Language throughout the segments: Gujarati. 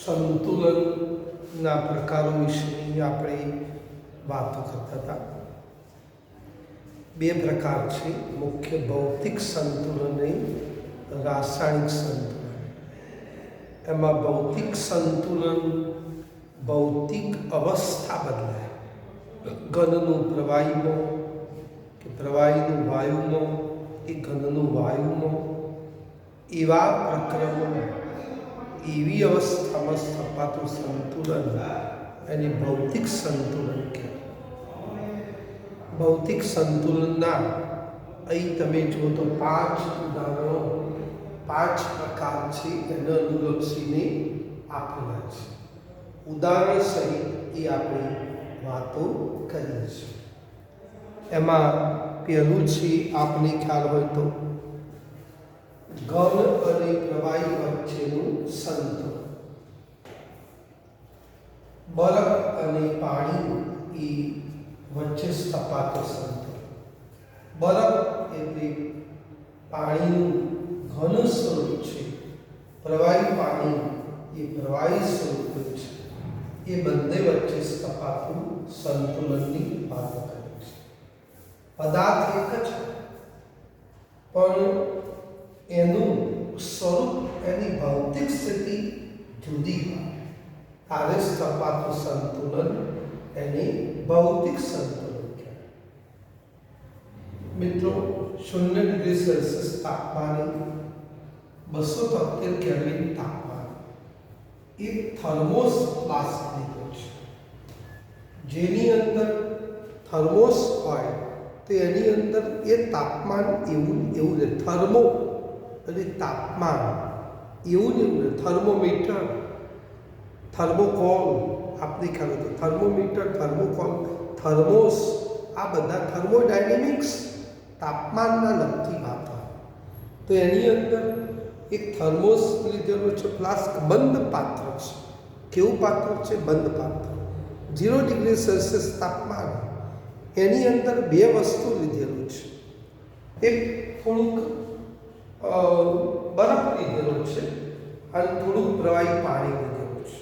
સંતુલનના પ્રકારો વિશેની આપણે વાતો કરતા હતા. બે પ્રકાર છે મુખ્ય: ભૌતિક સંતુલન અને રાસાયણિક સંતુલન. એમાં ભૌતિક સંતુલન ભૌતિક અવસ્થા બદલાય, ઘનનું પ્રવાહીમાં કે પ્રવાહીનું વાયુમાં કે ઘનનું વાયુમાં, એવા પ્રક્રમો એવી અવસ્થામાં સ્થપાતું સંતુલન એને ભૌતિક સંતુલન કહેવાય. ભૌતિક સંતુલનના અહીં તમે જુઓ તો 5 ઉદાહરણો, 5 પ્રકાર છે એને અનુલક્ષીને આપેલા છે. ઉદાહરણ સહિત એ આપણે વાતો કરીએ છીએ. એમાં પહેલું છે, આપને ખ્યાલ હોય તો, ઘન અને પ્રવાહી વચ્ચેનું સંતુલન. બરફ અને પાણી એ વચ્ચે સ્થપાતો સંતુલન. બરફ એટલે પાણીનું ઘન સ્વરૂપ છે, પ્રવાહી પાણી એ પ્રવાહી સ્વરૂપ છે. એ બંને વચ્ચે સ્થપાતું સંતુલનની વાત કરે છે. પદાર્થ એક જ, પણ એનું સ્વરૂપ, એની ભૌતિક સ્થિતિ જુદી હોય ત્યારે સ્થપાતું સંતુલન એને ભૌતિક સંતુલન કહેવાય. મિત્રો, 0 ડિગ્રી સેલ્સિયસ તાપમાને 273 કેલ્વિન તાપમાન એક થર્મોસ ફ્લાસ્ક લીધો છે. જેની અંદર થર્મોસ હોય તો એની અંદર એ તાપમાન એવું રહે. થર્મો એટલે તાપમાન એવું ને એવું રહે. થર્મોમીટર, થર્મોકોલ, આપણે ખ્યાલ હતો, થર્મોમીટર, થર્મોકોલ, થર્મોસ, આ બધા થર્મોડાયનેમિક્સ તાપમાનના લગતી વાતો. તો એની અંદર એક થર્મોસ લીધેલો છે, ફ્લાસ્ક બંધ પાત્ર છે. કેવું પાત્ર છે? બંધ પાત્ર. 0 ડિગ્રી સેલ્સિયસ તાપમાન, એની અંદર 2 વસ્તુ લીધેલું છે. એક થોડુંક બરફ લીધેલો છે અને થોડુંક પ્રવાહી પાણી લીધેલું છે.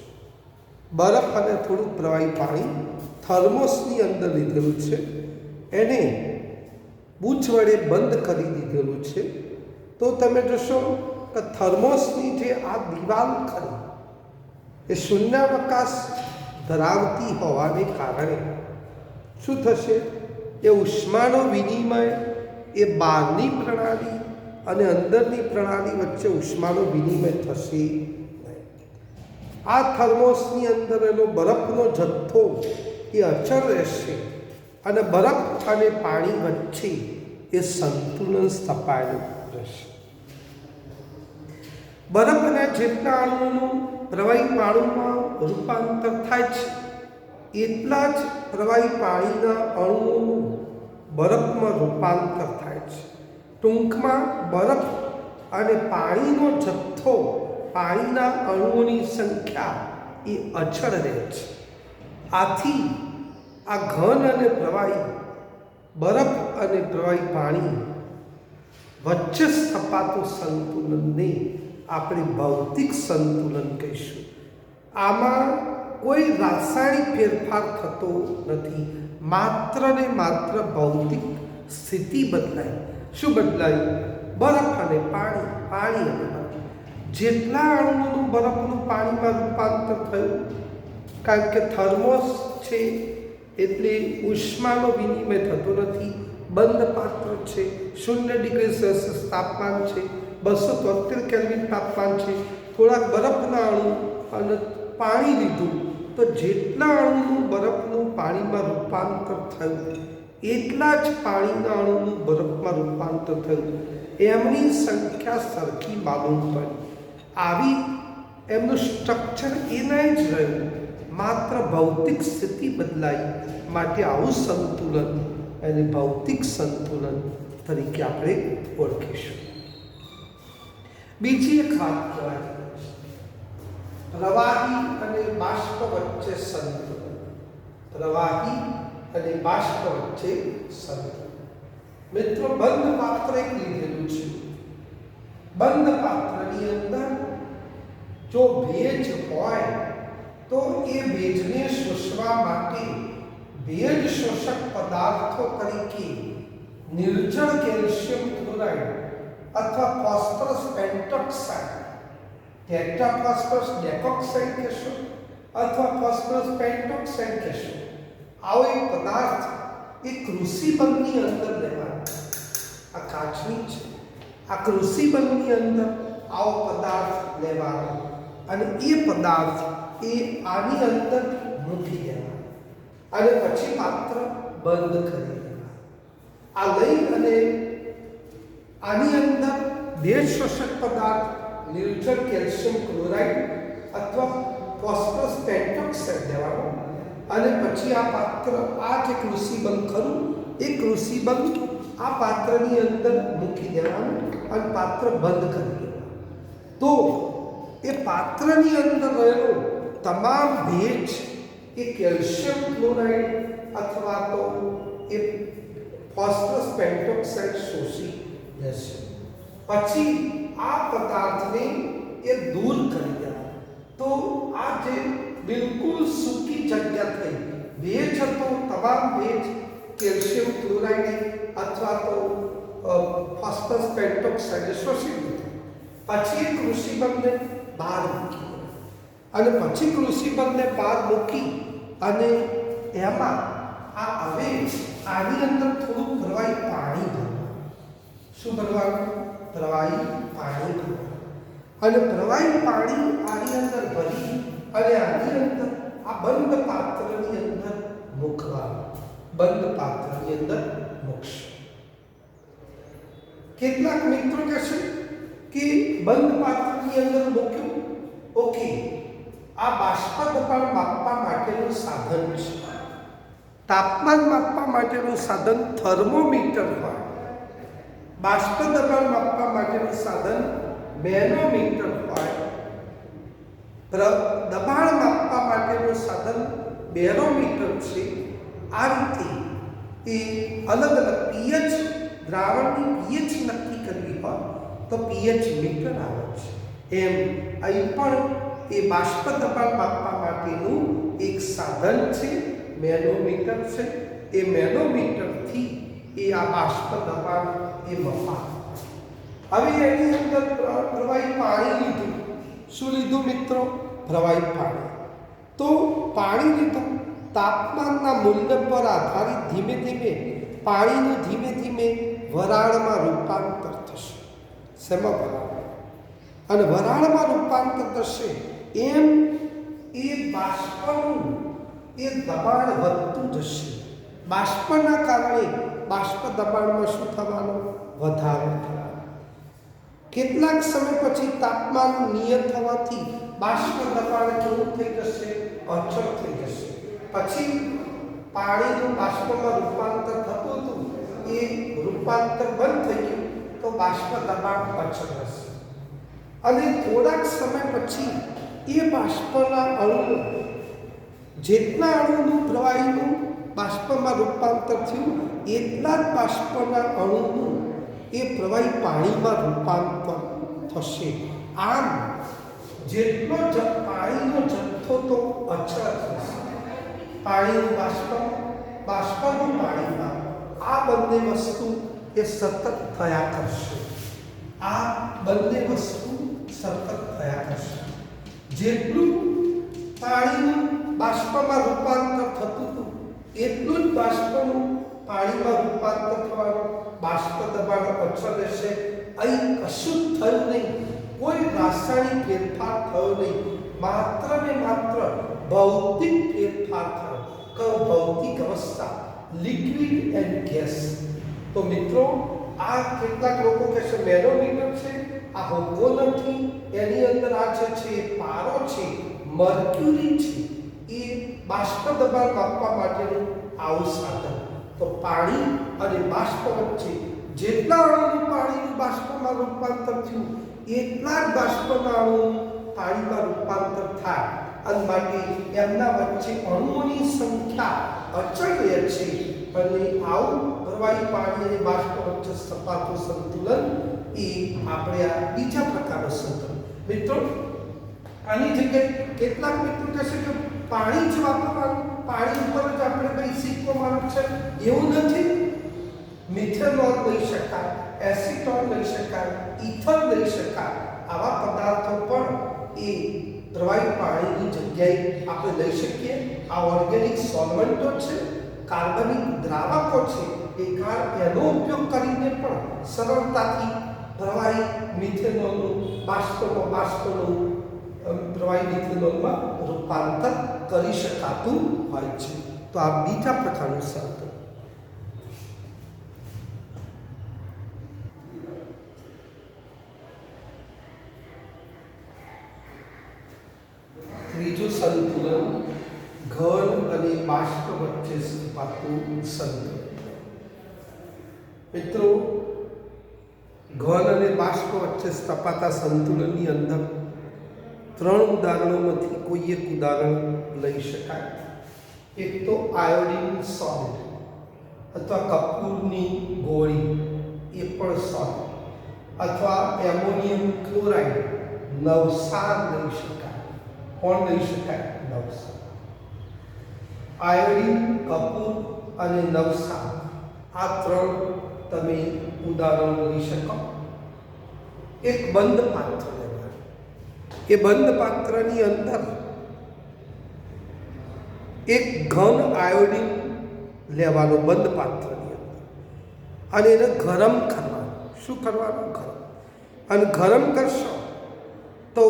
બરફ અને થોડુંક પ્રવાહી પાણી થર્મોસની અંદર લીધેલું છે. એને બૂચ વડે બંધ કરી દીધેલું છે. તો તમે જોશો કે થર્મોસની જે આ દિવાલ ખરી એ શૂન્યાવકાશ ધરાવતી હોવાને કારણે શું થશે? એ ઉષ્માનો વિનિમય એ બહારની પ્રણાલી અને અંદરની પ્રણાલી વચ્ચે ઉષ્માનો વિનિમય થશે નહીં. આ થર્મોસની અંદર એનો બરફનો જથ્થો એ અચળ રહેશે અને બરફ અને પાણી વચ્ચે એ સંતુલન સ્થપાયેલું રહેશે. બરફના જેટલા અણુઓનું પ્રવાહી પાણીમાં રૂપાંતર થાય છે, એટલા જ પ્રવાહી પાણીના અણુઓનું બરફમાં રૂપાંતર થાય છે. ટૂંકમાં બરફ અને પાણીનો જથ્થો, પાણીના અણુઓની સંખ્યા એ અચળ રહે છે. આથી આ ઘન અને પ્રવાહી, બરફ અને પ્રવાહી પાણી વચ્ચે સ્થપાતું સંતુલનને આપણે ભૌતિક સંતુલન કહીશું. આમાં કોઈ રાસાયણિક ફેરફાર થતો નથી, માત્ર ને માત્ર ભૌતિક સ્થિતિ બદલાય. શું બદલાય? બરફ અને પાણી, પાણી અને બરફ. જેટલા અણુઓનું બરફનું પાણીમાં રૂપાંતર થયું, કારણ કે થર્મોસ છે એટલે ઉષ્માનો વિનિમય થતો નથી, બંધ પાત્ર છે, 0 ડિગ્રી સેલ્સિયસ તાપમાન છે, 273 કેલ્વિન તાપમાન છે, થોડાક બરફના અણુ અને પાણી લીધું, તો જેટલા અણુનું બરફનું પાણીમાં રૂપાંતર થયું એટલા જ પાણીના અણુનું બરફમાં રૂપાંતર થયું. એમની સંખ્યા સરખી માલુમ પડી. આવી એમનું સ્ટ્રક્ચર એના જ રહ્યું, માત્ર ભૌતિક સ્થિતિ બદલાઈ. માટે આવું સંતુલન અને ભૌતિક સંતુલન તરીકે આપણે ઓળખીશું. બીજી એક વાત કહેવાય, પ્રવાહી અને બાષ્પ વચ્ચે સંતુલન. પ્રવાહી અને બાષ્પ વચ્ચે સંતુલન. મિત્રો, બંધ પાત્ર એક લીધેલું છે. બંધ પાત્રની અંદર જો ભેજ હોય તો એ ભેજને શોષવા માટે ભેજ શોષક પદાર્થો તરીકે નિર્જળ કેલ્શિયમ ક્લોરાઇડ અથવા ફોસ્ફરસ પેન્ટોક્સાઇડ, ટેટ્રાફોસ્ફરસ ડેકોક્સાઇડ કહેશો અથવા ફોસ્ફરસ પેન્ટોક્સાઇડ કહેશો, આવો એક પદાર્થ એ કૃષિબંધની અંદર લેવાનો. આ કાચની છે, આ કૃષિબંધની અંદર આવો પદાર્થ લેવાનો અને એ પદાર્થ એ આની અંદર મૂકી દેવાનો અને પછી પાત્ર બંધ કરી દેવાનું. આ લઈ અને આની અંદર ભેજ શોષક પદાર્થ નિર્જળ કેલ્શિયમ ક્લોરાઇડ અથવા ફોસ્ફરસ પેન્ટોક્સાઇડ લેવાનો અને પછી આ પાત્ર, આ જે કૃષિબંધ ખરું એ કૃષિબંધ આ પાત્રની અંદર મૂકી દેવાનું અને પાત્ર બંધ કરી દેવાનું. તો એ પાત્રની અંદર રહેલો તમામ ભેજ એ કેલ્શિયમ ક્લોરાઇડ અથવા તો એ ફોસ્ફરસ પેન્ટોક્સાઇડ શોષી લેશે. પછી આ પદાર્થને એ દૂર કરી દેવાનું. તો આ જે બિલકુલ સૂકી જગ્યા થઈ, ભેજ હતો, તમામ ભેજ કેલ્શિયમ ક્લોરાઇડ અથવા તો ફોસ્ફરસ પેન્ટોક્સાઇડ શોષી લીધું. પછી કૃષિબંધને બહાર મૂકી અને પછી કૃષિબંધને બહાર મૂકી અને એમાં આ હવે આની અંદર થોડું પ્રવાહી પાણી ભરવાનું. શું ભરવાનું? પ્રવાહી પાણી ભરવાનું. અને પ્રવાહી પાણી આની અંદર ભરી અને આની અંદર આ બંધ પાત્રની અંદર મૂકવાનું. બંધ પાત્રની અંદર મૂકશે. કેટલાક મિત્રો કહેશે કે બંધ પાત્રની અંદર મૂક્યું, ઓકે, આ બાષ્પ દબાણ માપવા માટેનું સાધન છે. તાપમાન માપવા માટેનું સાધન થર્મોમીટર હોય, બાષ્પ દબાણ માપવા માટેનું સાધન મેનોમીટર હોય, દબાણ માપવા માટેનું સાધન બેરોમીટર છે. આ રીતે એ અલગ અલગ પીએચ, દ્રાવણની પીએચ નક્કી કરવી હોય તો પીએચ મીટર આવે છે. એમ અહીં પણ એ બાષ્પ દબાણ માપવા માટેનું એક સાધન છે, મેનોમીટર છે. એ મેનોમીટરથી એ આ બાષ્પ દબાણ એ મપાય. હવે એની અંદર પ્રવાહી પાણી લીધું. શું લીધું મિત્રો? પ્રવાહી પાણી. તો પાણી લીધું. તાપમાનના મૂલ્ય પર આધારિત ધીમે ધીમે પાણીનું ધીમે ધીમે વરાળમાં રૂપાંતર થશે. શેમાં? વરાળ. અને વરાળમાં રૂપાંતર થશે એમ એ બાષ્પનું એ દબાણ વધતું જશે. બાષ્પના કારણે બાષ્પ દબાણમાં શું થવાનું? વધારો થવાનો. કેટલાક સમય પછી તાપમાન નિયત થવાથી બાષ્પ દબાણ કેવું થઈ જશે? અચળ થઈ જશે. પછી પાણીનું બાષ્પમાં રૂપાંતર થતું હતું, એ રૂપાંતર બંધ થઈ ગયું તો બાષ્પ દબાણ અચળ રહેશે. અને થોડાક સમય પછી એ બાષ્પના અણુ, જેટલા અણુનું પ્રવાહીનું બાષ્પમાં રૂપાંતર થયું એટલા જ બાષ્પના અણુનું એ પ્રવાહી પાણીમાં રૂપાંતર થશે. આમ જેટલો પાણીનો જથ્થો તો અચળ થશે, પાણીનું બાષ્પનું પાણીમાં, આ બંને વસ્તુ એ સતત થયા કરશે. આ બંને વસ્તુ સતત થયા કરશે. જેટલું પાણીનું બાષ્પમાં રૂપાંતર થતું હતું એટલું જ બાષ્પનું પાણીમાં રૂપાંતર થવાનું. બાષ્પ દબાણ અચળ રહેશે. અહીં કશું જ થયું નહીં, કોઈ રાસાયણિક ફેરફાર થયો નહીં, માત્ર ને માત્ર ભૌતિક ફેરફાર થયો. કયો? ભૌતિક અવસ્થા, લિક્વિડ એન્ડ ગેસ. તો મિત્રો, આ કેટલાક લોકો કહેશે મેનોમીટર છે, આ હોકો નથી, એની અંદર આ જે છે એ પારો છે, મર્ક્યુરી છે, એ બાષ્પ દબાણ માપવા માટેનું આવું સાધન. તો પાણી અને બાષ્પ વચ્ચે જેટલા અણુનું પાણીનું બાષ્પમાં રૂપાંતર થયું એટલા જ બાષ્પના અણુનું પાણીમાં રૂપાંતર થાય. અને માટે એમના વચ્ચે અણુઓની સંખ્યા અચળ રહે છે. અને આવું પ્રવાહી પાણી અને બાષ્પ વચ્ચે સપાટું સંતુલન એ આપણે આ બીજા પ્રકારનું સંતુલન. મિત્રો, આની જગ્યાએ કેટલાક મિત્રો કહેશે કે પાણી જ વાપરવાનું, પાણી ઉપર જ આપણે કંઈ સિક્કો મારવાનો છે, એવું નથી. મિથેનોલ લઈ શકાય, એસિટોન લઈ શકાય, ઇથર લઈ શકાય. આવા પદાર્થો પણ એ પ્રવાહી પાણીની જગ્યાએ આપણે લઈ શકીએ. આ ઓર્ગેનિક સોલ્વન્ટો છે, કાર્બનિક દ્રાવકો છે, એનો ઉપયોગ કરીને પણ સરળતાથી પ્રવાહી મિથેનોલનું બાષ્પનું પ્રવાહી મિથેનોલમાં રૂપાંતર કરી શકાતું હોય છે. તો આ બીજા પ્રકારનું શબ્દ. ત્રીજું સંતુલન ઘન અને બાષ્પ વચ્ચે સ્થપાતું સંતુલન. મિત્રો, ઘન અને બાષ્પ વચ્ચે સ્થપાતા સંતુલનની અંદર 3 ઉદાહરણોમાંથી કોઈ એક ઉદાહરણ લઈ શકાય. એક તો આયોડિન સોલિડ અથવા કપૂરની ગોળી, એ પણ સોલિડ, અથવા એમોનિયમ ક્લોરાઇડ નવસાર લઈ શકાય. કોણ લઈ શકાય? નવસાર. આયોડિન, કપૂર અને નવસાર, આ 3 તમે ઉદાહરણ લઈ શકો. એક બંધ પાત્ર લેવાનું, એ બંધ પાત્રની અંદર એક ઘન આયોડિન લેવાનો, બંધ પાત્રની અંદર, અને એને ગરમ કરવાનું. શું કરવાનું? ગરમ. અને ગરમ કરશો તો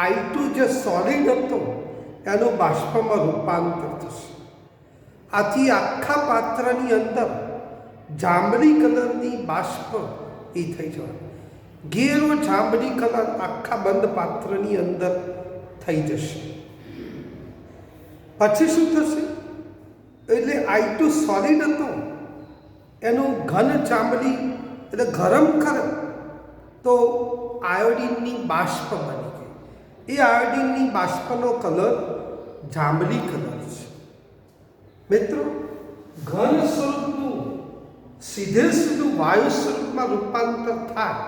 I2 જે સોલિડ હતો એનું બાષ્પમાં રૂપાંતર થશે. આથી આખા પાત્રની અંદર જાંબલી કલરની બાષ્પ એ થઈ જવાનું. ઘેરો જાંબલી કલર આખા બંધ પાત્રની અંદર થઈ જશે. પછી શું થશે? એટલે I2 સોલિડ હતો એનું ઘન જાંબલી, એટલે ગરમ કરે તો આયોડિનની બાષ્પ બની ગઈ. એ આયોડિનની બાષ્પનો કલર જાંબલી કલર છે. મિત્રો, ઘન સ્વરૂપનું સીધું વાયુ સ્વરૂપમાં રૂપાંતર થાય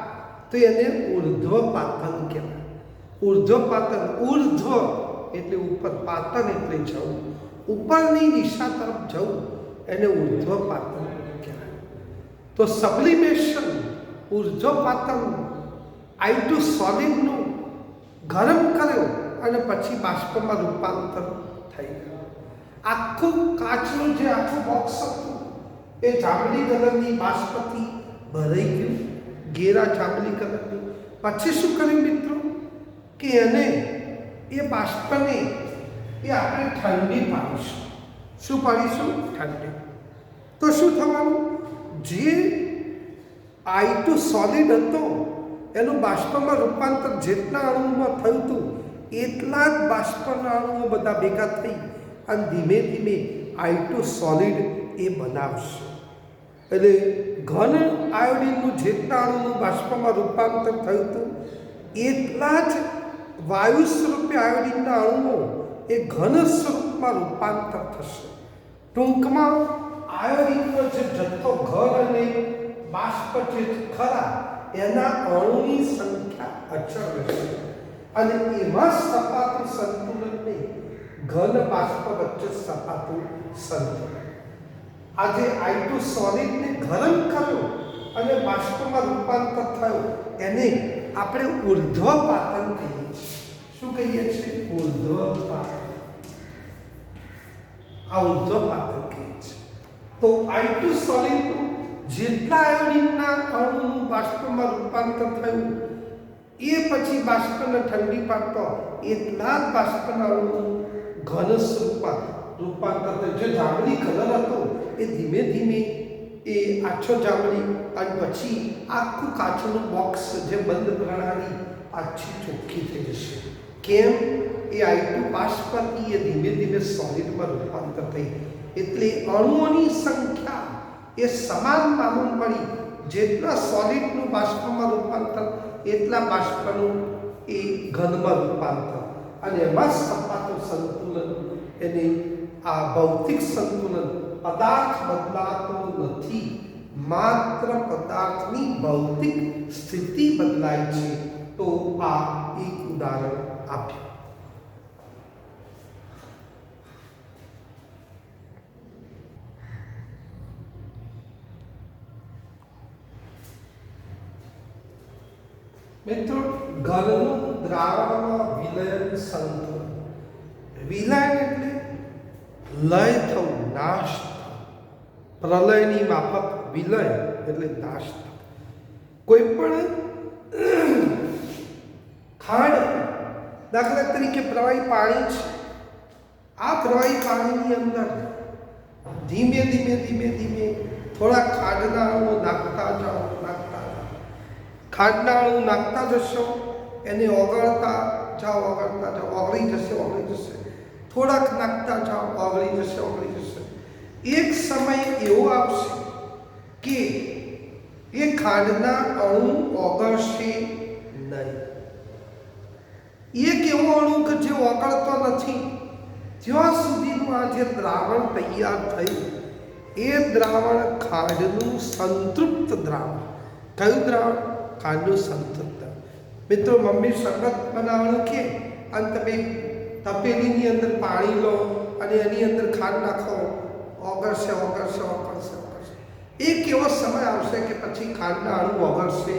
તો એને ઉર્ધ્વપાતન કહેવાય. ઉર્ધ્વપાતન, ઉર્ધ્વ એટલે ઉપર, પાતન એટલે જવું, ઉપરની દિશા તરફ જવું, એને ઉર્ધ્વપાતન કહેવાય. તો સબ્લિમેશન, ઉર્ધ્વપાતન, I2 સોલિડનું ગરમ કર્યો અને પછી બાષ્પમાં રૂપાંતર થઈ ગયું. આખું કાચનું જે આખું બોક્સ હતું એ જાંબલી કલરની બાષ્પથી ભરાઈ ગયું, ઘેરા જાંબલી કલરની. પછી શું કર્યું મિત્રો? કે એને, એ બાષ્પને એ આપણે ઠંડી પાડીશું. શું પાડીશું? ઠંડી. તો શું થવાનું? જે I2 સોલિડ હતો એનું બાષ્પમાં રૂપાંતર જેટલા અણુઓમાં થયું હતું એટલા જ બાષ્પના અણુઓ બધા ભેગા થઈ અને ધીમે ધીમે I2 સોલિડ એ બનાવશે. એટલે ઘન આયોડિનનું જેટલા અણુનું બાષ્પમાં રૂપાંતર થયું હતું એટલા જ વાયુ સ્વરૂપે આયોડિનના અણુઓ એ ઘન સ્વરૂપમાં રૂપાંતર થશે. ટૂંકમાં આયોડિનનો જે જથ્થો, ઘન અને બાષ્પ જે ખરા, એના અણુની સંખ્યા અચળ રહેશે અને એમાં સ્થપાતું સંતુલનને ઘન બાષ્પ વચ્ચે સ્થપાતું સંતુલન. આજે I2 સોલિડને ગરમ કર્યો અને બાષ્પમાં રૂપાંતર થયું એને આપણે ઉર્ધ્વપાતન કહીએ છીએ. શું કહીએ છીએ? ઉર્ધ્વપાતન. આ ઉર્ધ્વપાતન કહીએ છીએ. તો I2 સોલિડનું જેટલા આયોડિનના અણુનું બાષ્પમાં રૂપાંતર થયું એ પછી બાષ્પને ઠંડી પાડતો એટલા જ બાષ્પના અણુનું ઘન સ્વરૂપમાં રૂપાંતર થયું. જે જાંબલી કલર હતો એ ધીમે ધીમે એ આછો જાંબલી અને પછી આખું કાચનું બોક્સ, જે બંધ પ્રણાલી આછી ચોખ્ખી થઈ જશે. કેમ? એ I2 બાષ્પથી એ ધીમે ધીમે સોલિડમાં રૂપાંતર થઈ. એટલે અણુઓની સંખ્યા એ સમાન માલુમ પડી. જેટલા સોલિડનું બાષ્પમાં રૂપાંતર એટલા બાષ્પનું એ ઘનમાં રૂપાંતર, અને એમાં સ્થપાતું સંતુલન, એને આ ભૌતિક સંતુલન. પદાર્થ બદલાતો નથી, માત્ર પદાર્થની ભૌતિક સ્થિતિ બદલાય છે. તો આ એક ઉદાહરણ આપ્યું. મિત્રો, ઘનનું દ્રાવણમાં વિલયન સંતુલન. વિલયન એટલે લય થવું, નાશ થવું. પ્રલયની માફક વિલય એટલે નાશ થવું. કોઈ પણ ખાંડ, દાખલા તરીકે પ્રવાહી પાણી છે, આ પ્રવાહી પાણીની અંદર ધીમે ધીમે ધીમે ધીમે થોડા ખાંડના અણુઓ નાખતા જાઓ, ખાંડના અણુ નાખતા જશો, એને ઓગળતા જાઓ, ઓગળી જશે. થોડાક નાખતા જાઓ, ઓગળી જશે. એક સમય એવો આવશે કે એ ખાંડના અણુ ઓગળશે નહીં. એક એવો અણુ કે જે ઓગળતો નથી, જ્યાં સુધીનું આ જે દ્રાવણ તૈયાર થયું, એ દ્રાવણ ખાંડનું સંતૃપ્ત દ્રાવણ. કયું દ્રાવણ? ખાંડનું સંતૃપ્ત. મિત્રો, મમ્મી શરબત બનાવવાનું કે અને તમે તપેલીની અંદર પાણી લો અને એની અંદર ખાંડ નાખો, ઓગળશે. એક એવો સમય આવશે કે પછી ખાંડના અણુ ઓગળશે.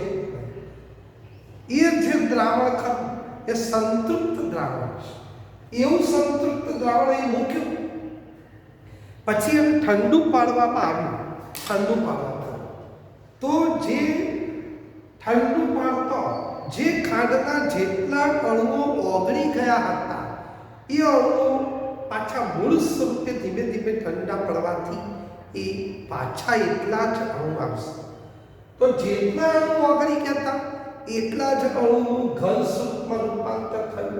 એ જે દ્રાવણ ખરું એ સંતૃપ્ત દ્રાવણ છે. એવું સંતૃપ્ત દ્રાવણ એ મૂક્યું, પછી એને ઠંડુ પાડવામાં આવ્યું. તો જે ઠંડુ પાડતો, જે ખાંડના જેટલા અણુઓ ઓગળી ગયા હતા, એ અણુઓ પાછા મૂળ સ્વરૂપે ધીમે ધીમે ઠંડા પડવાથી એ પાછા એટલા જ અણુ આવશે. તો જેટલા અણુ ઓગળી ગયા હતા એટલા જ અણુનું ઘન સ્વરૂપમાં રૂપાંતર થયું.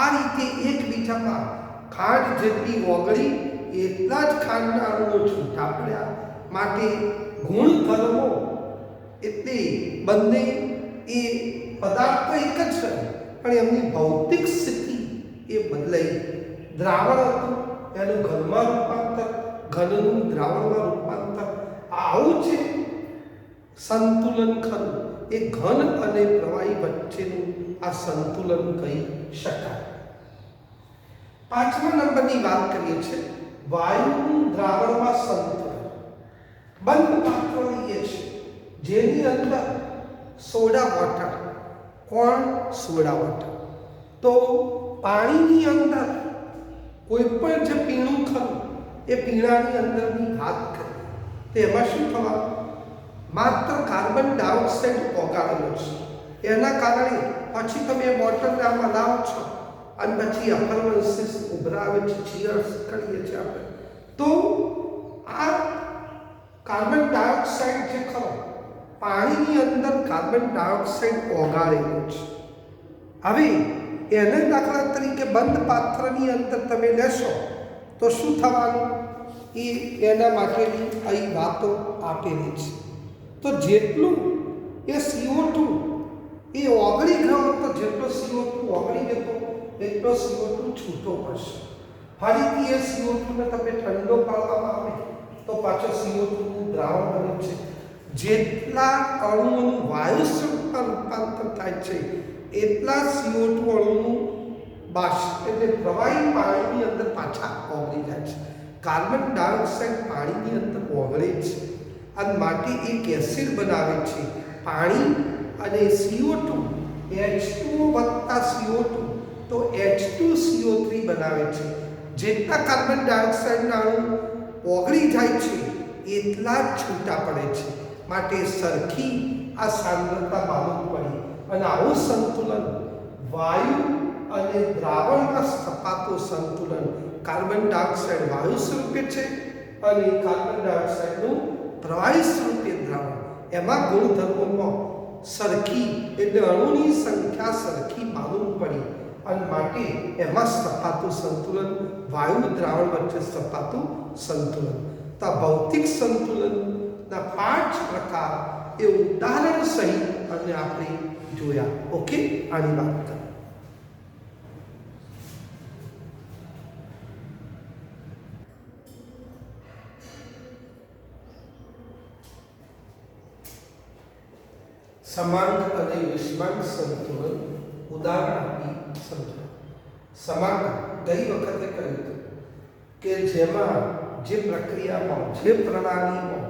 આ રીતે એકબીજામાં ખાંડ જેટલી ઓગળી એટલા જ ખાંડના અણુઓ છૂટા પડ્યા. માટે ગુણધર્મો એટલે બંને એ પદાર્થ તો એક જ છે, પણ એમની ભૌતિક સ્થિતિ એ બદલાઈ. દ્રાવણ હતું એનું ઘનમાં રૂપાંતર, ઘનનું દ્રાવણમાં રૂપાંતર. આવું છે સંતુલન ખરું. એ ઘન અને પ્રવાહી વચ્ચેનું આ સંતુલન કહી શકાય. 5મા નંબરની વાત કરીએ છીએ, વાયુનું દ્રાવણમાં સંતુલન. બંધ પાત્ર લઈએ છે જેની અંદર સોડા વોટર. કોણ? Soda water. તો પાણીની અંદર કોઈ પણ જે પીણું ખરું એ પીણાની અંદરની વાત કરીએ તો એમાં શું થવાનું? માત્ર કાર્બન ડાયોક્સાઇડ ઓગાળેલો છે. એના કારણે પછી તમે બોટલને આમાં લાવો છો અને પછી અફરવન્સીસ ઉભરાવે છે, ચીયર્સ કરીએ છીએ આપણે, તો આ કાર્બન ડાયોક્સાઇડ જે ખરો, પાણીની અંદર કાર્બન ડાયોક્સાઇડ ઓગાળેલો છે. હવે એને દાખલા તરીકે બંધ પાત્રની અંદર તમે લેશો તો શું થવાનું? એના માટેની અહીં વાતો આપેલી છે. તો જેટલું એ CO2 એ ઓગળી ગયો, તો જેટલો CO2 ઓગળી જતો એટલો CO2 છૂટો પડશે. ફરીથી એ CO2 ને તમે ઠંડો પાડવામાં આવે તો પાછો CO2 નું દ્રાવણ બને છે. જેટલા અણુઓનું વાયુ સ્વરૂપમાં રૂપાંતર થાય છે એટલા CO2 અણુનું બાષ્પ એટલે પ્રવાહી પાણીની અંદર પાછા ઓગળી જાય છે. કાર્બન ડાયોક્સાઇડ પાણીની અંદર ઓગળે છે અને માટે એક એસિડ બનાવે છે. પાણી અને CO2 H2O વત્તા CO2 તો H2CO3 બનાવે છે. જેટલા કાર્બન ડાયોક્સાઇડના અણુ ઓગળી જાય છે એટલા જ છૂટા પડે છે. માટે સરખી આ સાંદ્રતા માલુમ પડી અને આવું સંતુલન વાયુ અને દ્રાવણમાં સ્થપાતું સંતુલન. કાર્બન ડાયોક્સાઇડ વાયુ સ્વરૂપે છે અને કાર્બન ડાયોક્સાઇડનું પ્રવાહી સ્વરૂપે દ્રાવણ. એમાં ગુણધર્મોમાં સરખી એટલે અણુની સંખ્યા સરખી માલુમ પડી અને માટે એમાં સ્થપાતું સંતુલન, વાયુ દ્રાવણ વચ્ચે સ્થપાતું સંતુલન. તો ભૌતિક સંતુલનના 5 પ્રકાર એ ઉદાહરણ સહિત અને આપણે જોયા. ઓકે, આની વાત કરીએ. સમાંગ અને વિષમાંગ સંતુલન ઉદાહરણ આપી સમજ. સમાન ગઈ વખતે કહ્યું કે જેમાં જે પ્રક્રિયામાં જે પ્રણાલીમાં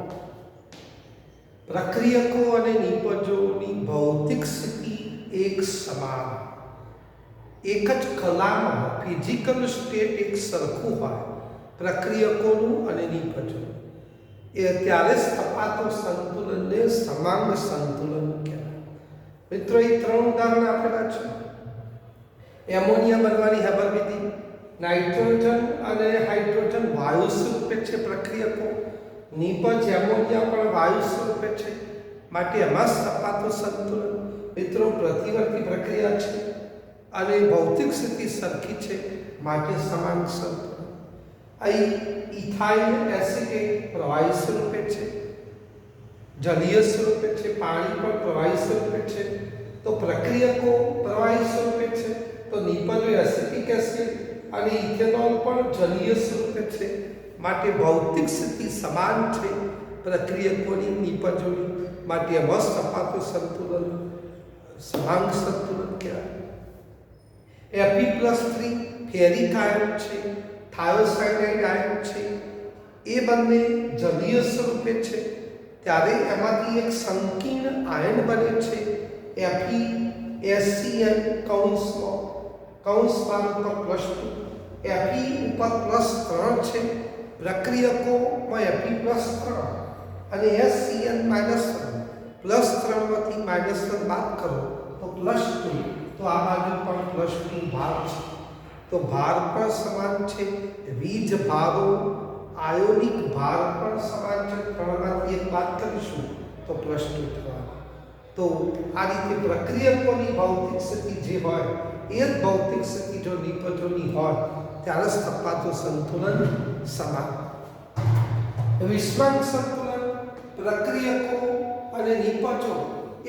પ્રક્રિયકો અને નિપજોની ભૌતિક સ્થિતિ એક સમાન, એક જ કલામાં ફિઝિકલ સ્ટેટ એક સરખું હોય પ્રક્રિયકોનું અને નિપજોનું, એ ત્યારે જ તપાતો સંતુલનને સમાંગ સંતુલન કહેવાય. મિત્રો, એ 3 ઉદાહરણ આપેલા છે. એમોનિયા બનવાની હબર વિધિ, નાઇટ્રોજન અને હાઇડ્રોજન વાયુ સ્વરૂપે છે પ્રક્રિયકો, નિપજ એમોનિયા પણ વાયુ સ્વરૂપે છે, માટે એમાં તપાતો સંતુલન. મિત્રો, પ્રતિવર્તી પ્રક્રિયા છે અને ભૌતિક સ્થિતિ સરખી છે, માટે સમાંગ સંતુલન. અહીં ઇથાઇલ એસિટેટ પ્રવાહી સ્વરૂપે છે, જલીય સ્વરૂપે છે, પાણી પણ પ્રવાહી સ્વરૂપે છે, તો પ્રક્રિયકો પ્રવાહી સ્વરૂપે છે, તો નિપજો એસિટિક એસિડ અને ઇથેનોલ પણ જલીય સ્વરૂપે છે, માટે ભૌતિક સ્થિતિ સમાન છે પ્રક્રિયકોની નિપજોની, માટે એમાં તપાતો સંતુલન સમાંગ સંતુલન કહેવાય. Fe+3 ફેરિક આયન છે, થાયોસાયનાઇડ આયન છે, એ બંને જલીય સ્વરૂપે છે, ત્યારે એમાંથી એક સંકીર્ણ આયન બને છે FeSCl કૌંસમાં ઉપર +2, Fe ઉપર +3 છે, પ્રક્રિયકોમાં Fe+3 અને SCl -1, +3 માંથી -1 બાદ કરો તો +2, તો આ બાજુ પણ +2 ભાર છે, તો ભાર પણ સમાન છે, વીજ ભારો આયોનિક ભાર પણ સમાન છે, 3 માંથી 1 બાદ કરીશું તો +2 થવાનો. તો આ રીતે પ્રક્રિયકોની ભૌતિક સ્થિતિ જે હોય એ જ ભૌતિક સ્થિતિ જો નિપજોની હોય ત્યારે જ તપાતો સંતુલન સમાન. વિષમાંગ સંતુલન પ્રક્રિયકો અને નિપજો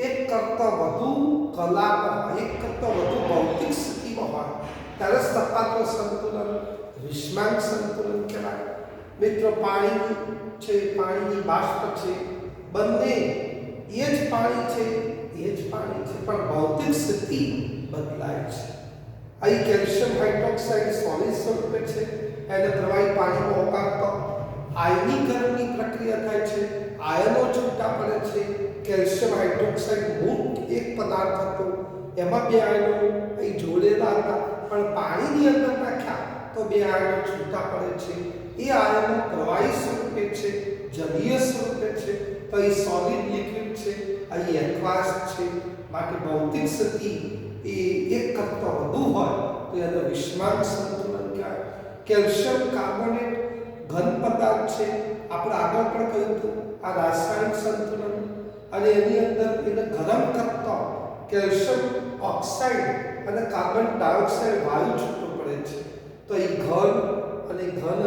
એક કરતાં વધુ કલામાં, એક કરતાં વધુ ભૌતિક સ્થિતિમાં હોય ત્યારે જ તપાતો સંતુલન વિષમાંગ સંતુલન કહેવાય. મિત્રો, પાણી છે, પાણીની બાષ્પ છે, બંને એ જ પાણી છે, પણ ભૌતિક સ્થિતિ બદલાય છે. અહીં કેલ્શિયમ હાઇડ્રોક્સાઇડ સોલિડ સ્વરૂપે છે, એને પ્રવાહી પાણીમાં ઓગાળતા આયનીકરણની પ્રક્રિયા થાય છે, આયનો છૂટા પડે છે. કેલ્શિયમ હાઇડ્રોક્સાઇડ મૂળ એક પદાર્થ હતો, એમાં 2 આયનો અહીં જોડેલા હતા, પણ પાણીની અંદર નાખ્યા તો 2 આયનો છૂટા પડે છે. એ આયનો પ્રવાહી સ્વરૂપે છે, જલીય સ્વરૂપે છે, તો એ સોલિડ લિક્વિડ છે, અહીં એક્વાસ છે, માટે ભૌતિક સ્થિતિ એ એક કરતાં વધુ હોય તો એને વિષમાંગ સંતુલન કહેવાય. કેલ્શિયમ કાર્બોનેટ ઘન પદાર્થ છે, આપણે આગળ પણ કહ્યું હતું આ રાસાયણિક સંતુલન, અને એની અંદર એને ગરમ કરતા કેલ્શિયમ ઓક્સાઇડ અને કાર્બન ડાયોક્સાઇડ વાયુ છૂટો પડે છે, તો એ ઘન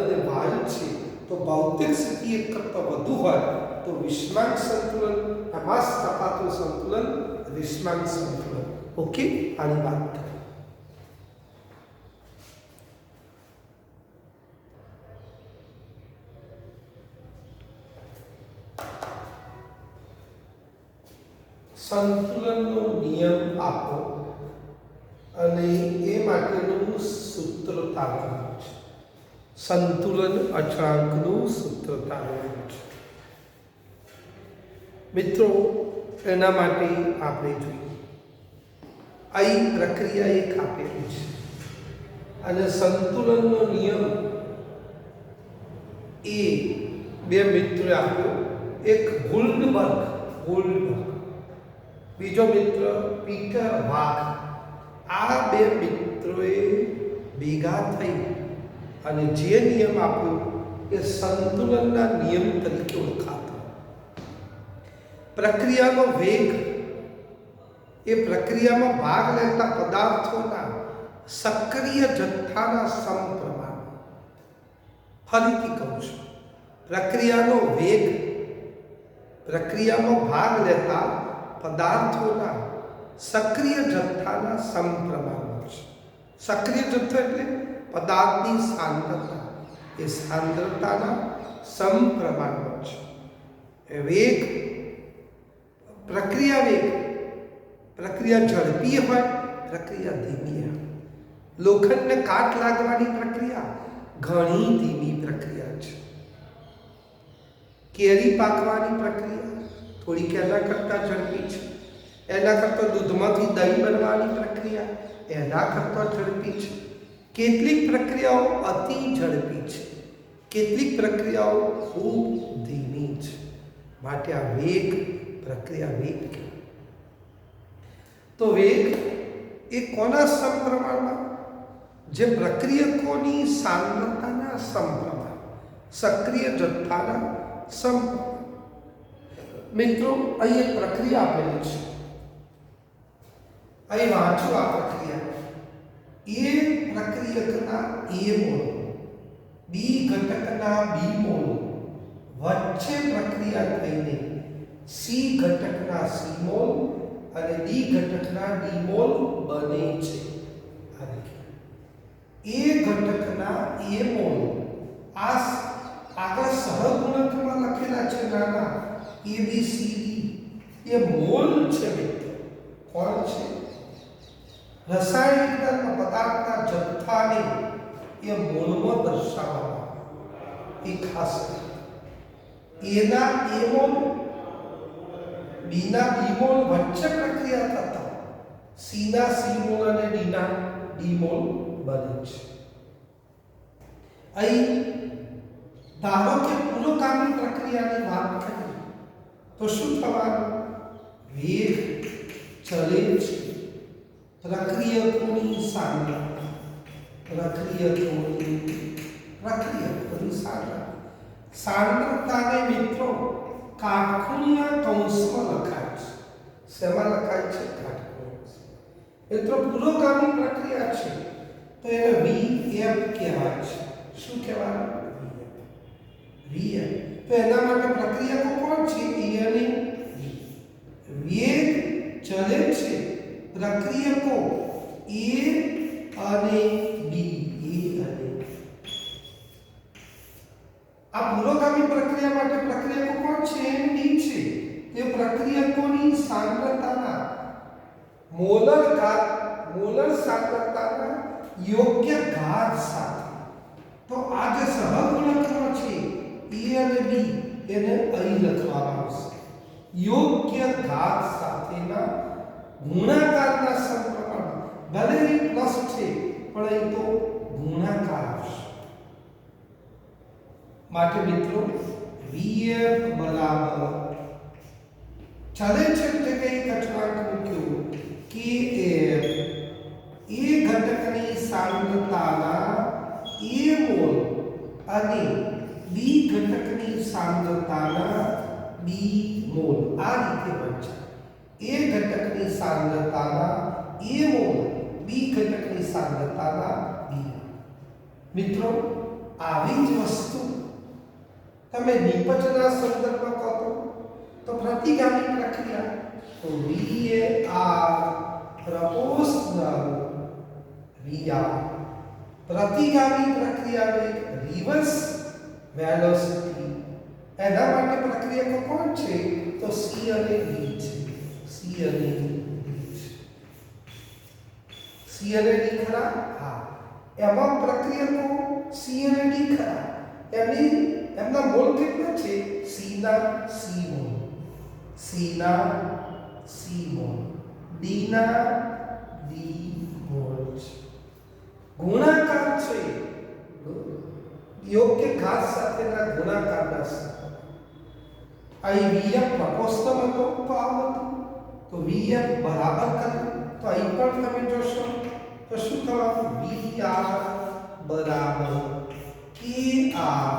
અને વાયુ છે, તો ભૌતિક સ્થિતિ એક કરતાં વધુ હોય તો વિષમાંગ સંતુલન, એમાં જ તપાતું સંતુલન વિષમાંગ સંતુલન. ઓકે, આની વાત કરીએ. સંતુલનનો નિયમ આપો અને એ માટેનું સૂત્ર તારવવાનું છે. સંતુલન અચળાંકનું સૂત્ર તારવવાનું છે. મિત્રો, એના માટે આપણે જોઈએ અહીં પ્રક્રિયા એક આપેલી છે અને સંતુલનનો નિયમ એ 2 મિત્રોએ આપ્યો, એક ગોલ્ડબર્ગ, બીજો મિત્ર પીટર વાઘ. આ 2 મિત્રોએ ભેગા થઈ અને જે નિયમ આપ્યો એ સંતુલનના નિયમ તરીકે ઓળખાતો. પ્રક્રિયાનો વેગ એ પ્રક્રિયામાં ભાગ લેતા પદાર્થોના સક્રિય જથ્થાના સમપ્રમાણ. ફરીથી કહું છું, પ્રક્રિયાનો વેગ પ્રક્રિયામાં ભાગ લેતા પદાર્થોના સક્રિય જથ્થાના સમપ્રમાણમાં છે. સક્રિય જથ્થો એટલે પદાર્થની સાંદ્રતા, એ સાંદ્રતાના સમપ્રમાણમાં છે. વેગ પ્રક્રિયા ઝડપી હોય, પ્રક્રિયા ધીમી હોય. લોખંડને કાટ લાગવાની પ્રક્રિયા ઘણી ધીમી પ્રક્રિયા છે. કેરી પાકવાની પ્રક્રિયા થોડીક એના કરતાં ઝડપી છે. એના કરતાં દૂધમાંથી દહીં બનવાની પ્રક્રિયા એના કરતાં ઝડપી છે. કેટલીક પ્રક્રિયાઓ અતિ ઝડપી છે, કેટલીક પ્રક્રિયાઓ ખૂબ ધીમી છે. માટે આ વેગ પ્રક્રિયા વેગ કહેવાય. તો વેગ એ કોના સમપ્રમાણમાં? જે પ્રક્રિયકોની સાંદ્રતાના સમપ્રમાણ, સક્રિય જથ્થાના સમપ્રમાણ. મિત્રો, અહીં એક પ્રક્રિયા આપેલી છે, અહીં વાંચો આ પ્રક્રિયા. એ પ્રક્રિયકના એ મોલ, બી ઘટકના બી મોલ વચ્ચે પ્રક્રિયા થઈને સી ઘટકના સી મોલ અને ડી ઘટકના ડી મોલ બને છે. એ ઘટકના એ મોલ આ આગળ સહગુણકમાં લખેલા છે નાના એ બી સી ડી, એ મોલ છે મિત્રો. કોણ છે? રાસાયણિક દળના પદાર્થના જથ્થાને એ મોલમાં દર્શાવવામાં એ ખાસ એના એ મોલ બીના બી મોલ વચ્ચે પ્રક્રિયા થતા સીના સી મોલ અને ડીના ડી મોલ બને છે. અહીં ધારો કે પુરોગામી પ્રક્રિયાની વાત કરીએ તો શું થવાનું? વેગ ચલે છે. પ્રક્રિયકોની સાંદ્રતા, પ્રક્રિયકોની સાંદ્રતાને મિત્રો કાટખૂણના કૌંસમાં લખાય છે. શેમાં લખાય છે? કાટખૂણ. મિત્રો, પુરોગામી પ્રક્રિયા છે તો એને વીએફ કહેવાય છે. શું કહેવાય? વીએફ. તો એના માટે પ્રક્રિયકો કોણ છે? એ અને વેગ ચલે છે. પ્રક્રિયકો એ અને બી, એ અને આ પુરોગામી પ્રક્રિયા માટે પ્રક્રિયકો કોણ છે? એ બી છે. તે પ્રક્રિયકોની સાંદ્રતાના મોલર સાંદ્રતાના યોગ્ય ઘાત સાથે. તો આ જે સહગુણકો છે એ અને બી એને અહીં લખવામાં આવશે. યોગ્ય ઘાત સાથેના ગુણાકારના સમપ્રમાણ. ભલે એ પ્લસ છે પણ એ તો ગુણાકાર આવશે. માટે મિત્રો વીએફ બરાબર ચલે છે એટલે કે અચળાંક મૂક્યો કે એ ઘટકની સાંદ્રતાના એ મોલ અને બી ઘટકની સાંદ્રતાના બી મોલ આ રીતે બનશે. એ ઘટકની સાંદ્રતાના એ મોલ બી ઘટકની સાંદ્રતાના બી. મિત્રો, આવી જ વસ્તુ તમે નિપજના સંદર્ભમાં કહો તો પ્રતિગામી પ્રક્રિયા તો VAR પ્રપોર્શનલ VR. પ્રતિગામી પ્રક્રિયાનો એક રિવર્સ વેલોસિટી. એના માટે પ્રક્રિયકો કોણ છે? તો સી અને ડી છે. સી અને ડી ખરા? હા. એમાં પ્રક્રિયકો સી અને ડી ખરા. એમના મોલ કેટલા છે? સીના સી મોલ, સીના સી મોલ, ડીના ડી મોલ છે. ગુણાકાર છે યોગ્ય ઘાત સાથેના ગુણાકારના સાથે. અહીં વીએફ પ્રપોર્શનલ હતો તો આમ હતું, તો વીએફ બરાબર કર્યું તો અહીં પણ તમે જોશો તો શું થવાનું? VR બરાબર KR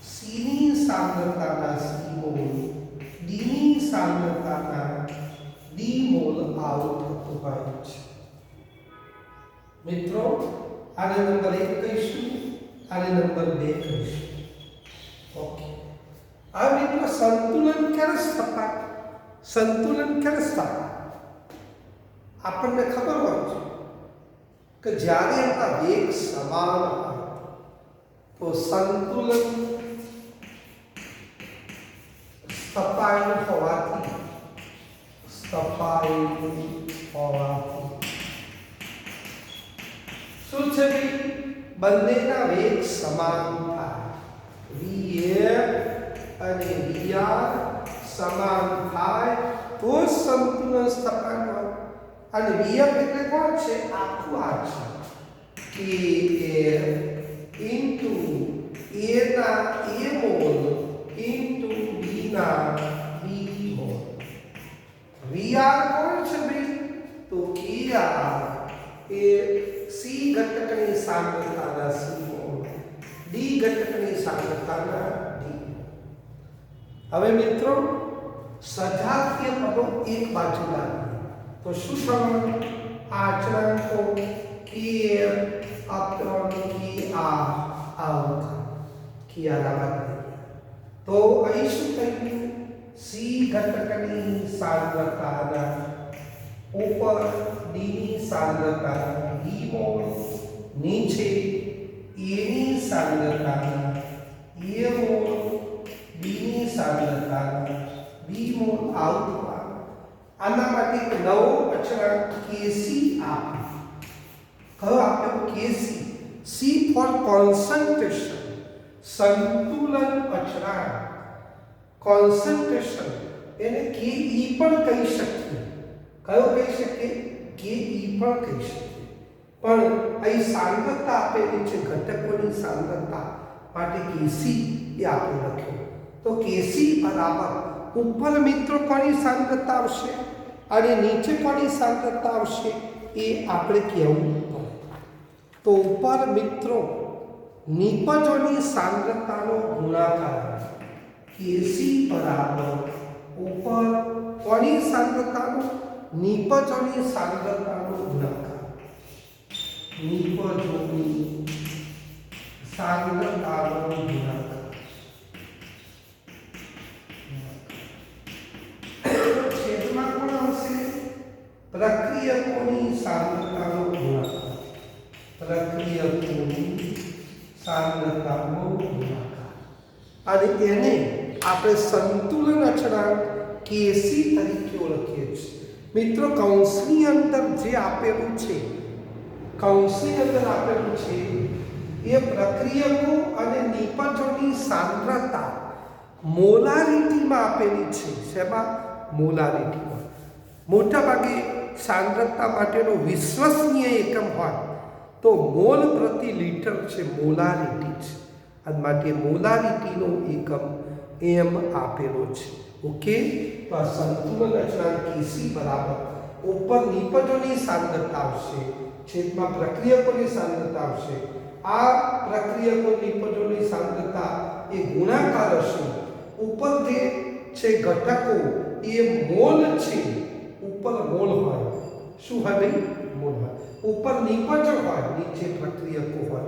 સીની સાંદ્રતાના સી મોલ ડીની સાંદ્રતાના ડી મોલ આઉટ થતું હોય છે. મિત્રો, આને નંબર 1 કહીશું, આને નંબર 2 કહીશું. ઓકે. આ મિત્રો સંતુલન ક્યારે સ્થપાય? સંતુલન ક્યારે સ્થપાય? આપણને ખબર હોય છે કે જ્યારે એના વેગ સમાન હોય તો સંતુલન સ્થપાયેલું હોવાથી શું છે ભાઈ? બંનેના વેગ સમાન થાય. Vf અને Vr સમાન થાય તો જ સંતુલન સ્થાપન હોય. અને Vf એટલે કોણ છે? આખું આ છે Kf ઇન્ટુ A ના A મોલ ઇન્ટુ B ના B મોલ. Vr કોણ છે ભાઈ? તો Kr એ C ઘટકની સાંદ્રતાના C મોલ, D ઘટકની સાંદ્રતાના D. હવે મિત્રો સજાતીય પદો એક બાજુ લાવીએ તો શું થવાનું? આ અચળાંકો Kf અપૂર્ણાંક Kr આવું Kr આવા. તો અહીં શું થયું? C ઘટકની સાંદ્રતાના ઉપર D ની સાંદ્રતાના D મોલ, નીચે A ની સાંદ્રતાના A મોલ, B ની સાંદ્રતાના B મોલ આવું. આના માટે એક નવો અચળાંક Kc આપો. કયો આપ્યો? Kc. C ફોર કોન્સન્ટ્રેશન, સંતુલન અચળાંક. કોન્સન્ટ્રેશન એને Ke પણ કહી શકીએ. કયો કહી શકીએ? Ke પણ કહી શકીએ. પણ અહીં સાંદ્રતા આપેલી છે, ઘટકોની સાંદ્રતા માટે Kc એ આપણે લખ્યું. તો Kc બરાબર ઉપર મિત્રો કોની સાંદ્રતા આવશે અને નીચે કોની સાંદ્રતા આવશે એ આપણે કહેવું પડે. તો ઉપર મિત્રો નિપજોની સાંદ્રતાનો ગુણાકાર Kc બરાબર ઉપર કોની સાંદ્રતાનો? નિપજોની સાંદ્રતાનો ગુણાકાર. નિપજોની સાંદ્રતાનો ગુણાકાર. છેદમાં કોણ આવશે? પ્રક્રિયકોની સાંદ્રતાનો ગુણાકાર. પ્રક્રિયકોની સાંદ્રતાનો ગુણાકાર. અને એને આપણે સંતુલન અચળાંક Kc તરીકે ઓળખીએ છીએ. મિત્રો કૌંસની અંદર જે આપેલું છે, કૌંસની અંદર આપેલું છે એ પ્રક્રિયકો અને નિપજોની સાંદ્રતા મોલારિટીમાં આપેલી છે. શેમાં? મોલારિટીમાં. મોટાભાગે સાંદ્રતા માટેનો વિશ્વસનીય એકમ હોય તો મોલ પ્રતિ લિટર છે, મોલારિટી છે. અને માટે મોલારિટીનો એકમ એમ આપેલો છે. ઓકે, તો આ સંતુલન અચળાંક Kc બરાબર ઉપર નિપજોની સાંદ્રતા આવશે, છેદમાં પ્રક્રિયકોની સાંદ્રતા આવશે. આ પ્રક્રિયકો નિપજોની સાંદ્રતા એ ગુણાકાર હશે. ઉપર જે છે ઘટકો એ મોલ છે, ઉપર મોલ હોય. શું હોય ભાઈ? મોલ હોય. ઉપર નિપજો હોય, નીચે પ્રક્રિયકો હોય.